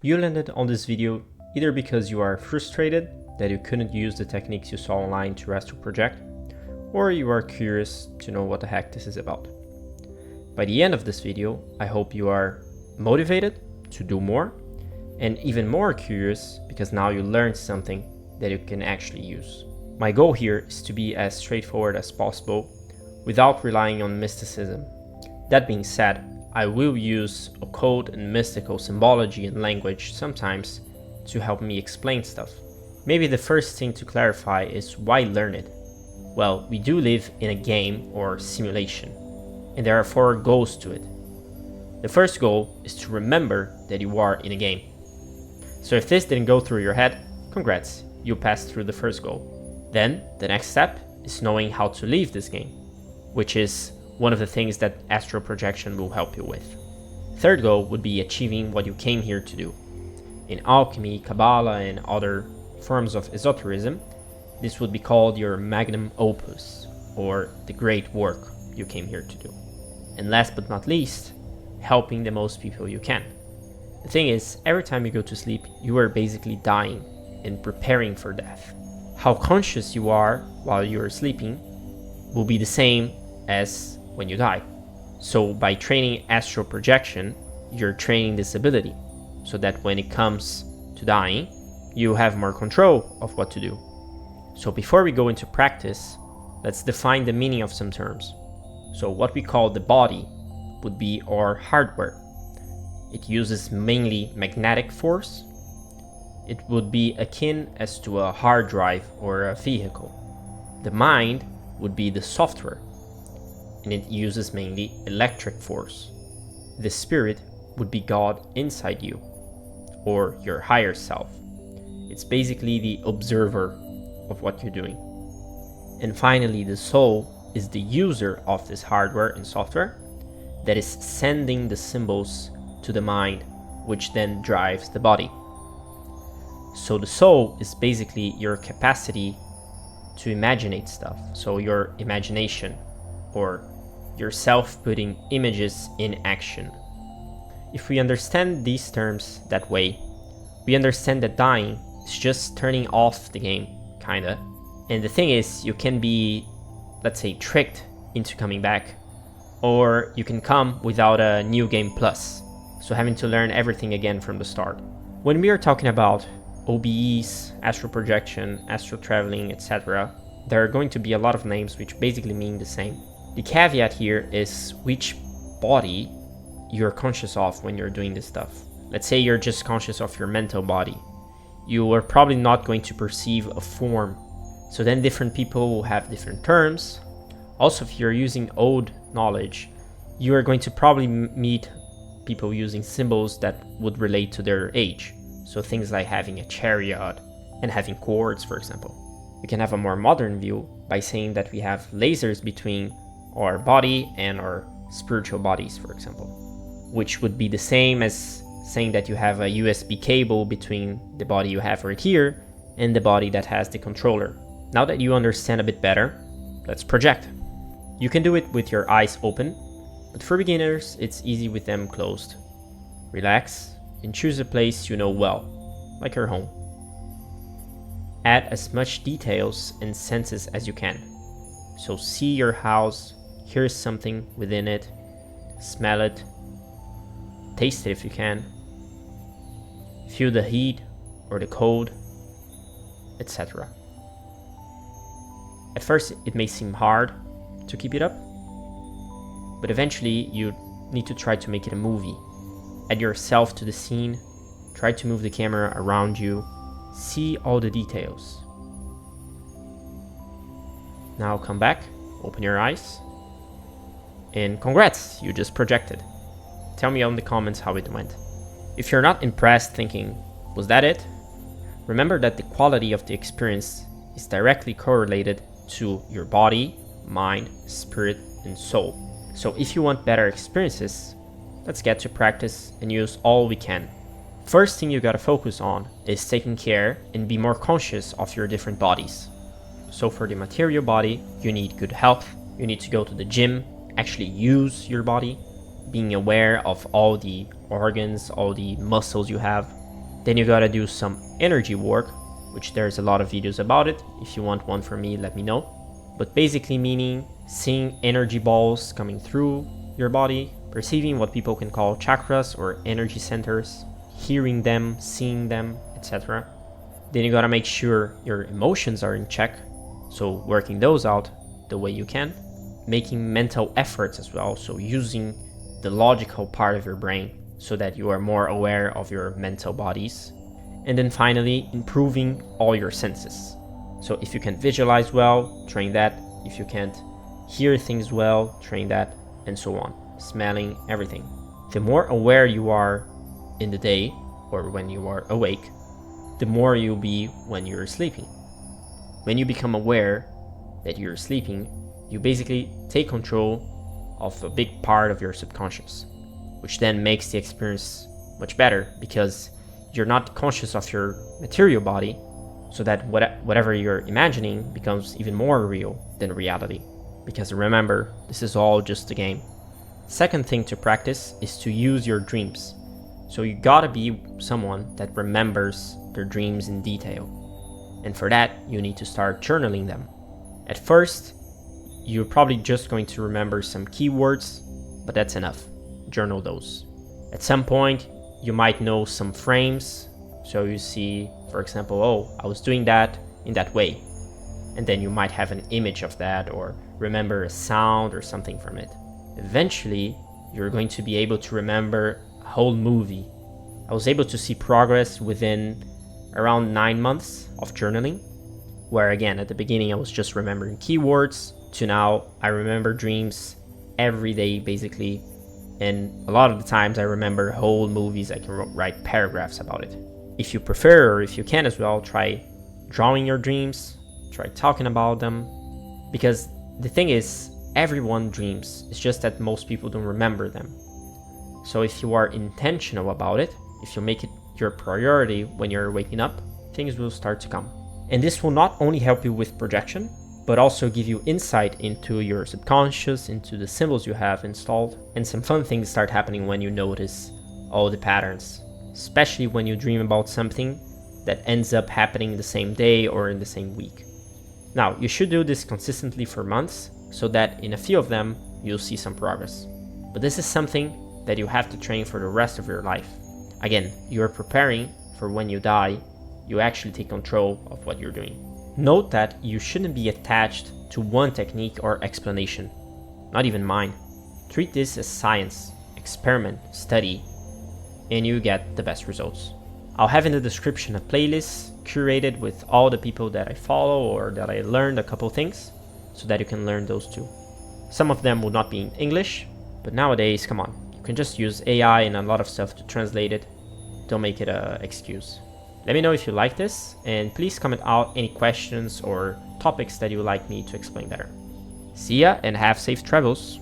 You landed on this video either because you are frustrated that you couldn't use the techniques you saw online to astral project, or you are curious to know what the heck this is about. By the end of this video, I hope you are motivated to do more, and even more curious because now you learned something that you can actually use. My goal here is to be as straightforward as possible without relying on mysticism. That being said, I will use occult and mystical symbology and language sometimes to help me explain stuff. Maybe the first thing to clarify is why learn it? Well, we do live in a game or simulation, and there are 4 goals to it. The first goal is to remember that you are in a game. So if this didn't go through your head, congrats, you passed through the first goal. Then the next step is knowing how to leave this game, which is one of the things that astral projection will help you with. Third goal would be achieving what you came here to do. In alchemy, Kabbalah, and other forms of esotericism, this would be called your magnum opus, or the great work you came here to do. And last but not least, helping the most people you can. The thing is, every time you go to sleep, you are basically dying and preparing for death. How conscious you are while you are sleeping will be the same as when you die. So by training astral projection, you're training this ability so that when it comes to dying, you have more control of what to do. So before we go into practice, let's define the meaning of some terms. So what we call the body would be our hardware. It uses mainly magnetic force. It would be akin as to a hard drive or a vehicle. The mind would be the software, and it uses mainly electric force. The spirit would be God inside you, or your higher self. It's basically the observer of what you're doing. And finally, the soul is the user of this hardware and software that is sending the symbols to the mind, which then drives the body. So the soul is basically your capacity to imaginate stuff, so your imagination, or yourself putting images in action. If we understand these terms that way, we understand that dying is just turning off the game, kinda. And the thing is, you can be, let's say, tricked into coming back, or you can come without a new game plus, so having to learn everything again from the start. When we are talking about OBEs, astral projection, astral traveling, etc., there are going to be a lot of names which basically mean the same. The caveat here is which body you're conscious of when you're doing this stuff. Let's say you're just conscious of your mental body. You are probably not going to perceive a form. So then different people will have different terms. Also, if you're using old knowledge, you are going to probably meet people using symbols that would relate to their age. So things like having a chariot and having cords, for example. We can have a more modern view by saying that we have lasers between our body and our spiritual bodies, for example, which would be the same as saying that you have a USB cable between the body you have right here and the body that has the controller. Now that you understand a bit better, let's project. You can do it with your eyes open, but for beginners, it's easy with them closed. Relax and choose a place you know well, like your home. Add as much details and senses as you can. So see your house, hear something within it, smell it, taste it if you can, feel the heat or the cold, etc. At first it may seem hard to keep it up, but eventually you need to try to make it a movie. Add yourself to the scene, try to move the camera around you, see all the details. Now come back, open your eyes, and congrats, you just projected. Tell me in the comments how it went. If you're not impressed thinking, was that it? Remember that the quality of the experience is directly correlated to your body, mind, spirit, and soul. So if you want better experiences, let's get to practice and use all we can. First thing you gotta focus on is taking care and be more conscious of your different bodies. So for the material body, you need good health, you need to go to the gym, actually use your body, being aware of all the organs, all the muscles you have. Then you gotta do some energy work, which there's a lot of videos about it. If you want one from me, let me know. But basically meaning seeing energy balls coming through your body, perceiving what people can call chakras or energy centers, hearing them, seeing them, etc. Then you gotta make sure your emotions are in check, so working those out the way you can. Making mental efforts as well, so using the logical part of your brain so that you are more aware of your mental bodies. And then finally, improving all your senses. So if you can visualize well, train that. If you can't hear things well, train that, and so on. Smelling, everything. The more aware you are in the day or when you are awake, the more you'll be when you're sleeping. When you become aware that you're sleeping, you basically take control of a big part of your subconscious, which then makes the experience much better because you're not conscious of your material body, so that whatever you're imagining becomes even more real than reality. Because remember, this is all just a game. Second thing to practice is to use your dreams. So you gotta be someone that remembers their dreams in detail. And for that, you need to start journaling them. At first, you're probably just going to remember some keywords, but that's enough. Journal those. At some point, you might know some frames. So you see, for example, oh, I was doing that in that way. And then you might have an image of that or remember a sound or something from it. Eventually, you're going to be able to remember a whole movie. I was able to see progress within around 9 months of journaling, where again, at the beginning, I was just remembering keywords, to now I remember dreams every day, basically. And a lot of the times I remember whole movies. I can write paragraphs about it. If you prefer, or if you can as well, try drawing your dreams, try talking about them. Because the thing is, everyone dreams. It's just that most people don't remember them. So if you are intentional about it, if you make it your priority when you're waking up, things will start to come. And this will not only help you with projection, but also give you insight into your subconscious, into the symbols you have installed. And some fun things start happening when you notice all the patterns, especially when you dream about something that ends up happening the same day or in the same week. Now, you should do this consistently for months so that in a few of them, you'll see some progress. But this is something that you have to train for the rest of your life. Again, you're preparing for when you die, you actually take control of what you're doing. Note that you shouldn't be attached to one technique or explanation, not even mine. Treat this as science, experiment, study, and you get the best results. I'll have in the description a playlist curated with all the people that I follow or that I learned a couple things, so that you can learn those too. Some of them will not be in English, but nowadays, come on, you can just use AI and a lot of stuff to translate it. Don't make it an excuse. Let me know if you like this, and please comment out any questions or topics that you would like me to explain better. See ya and have safe travels!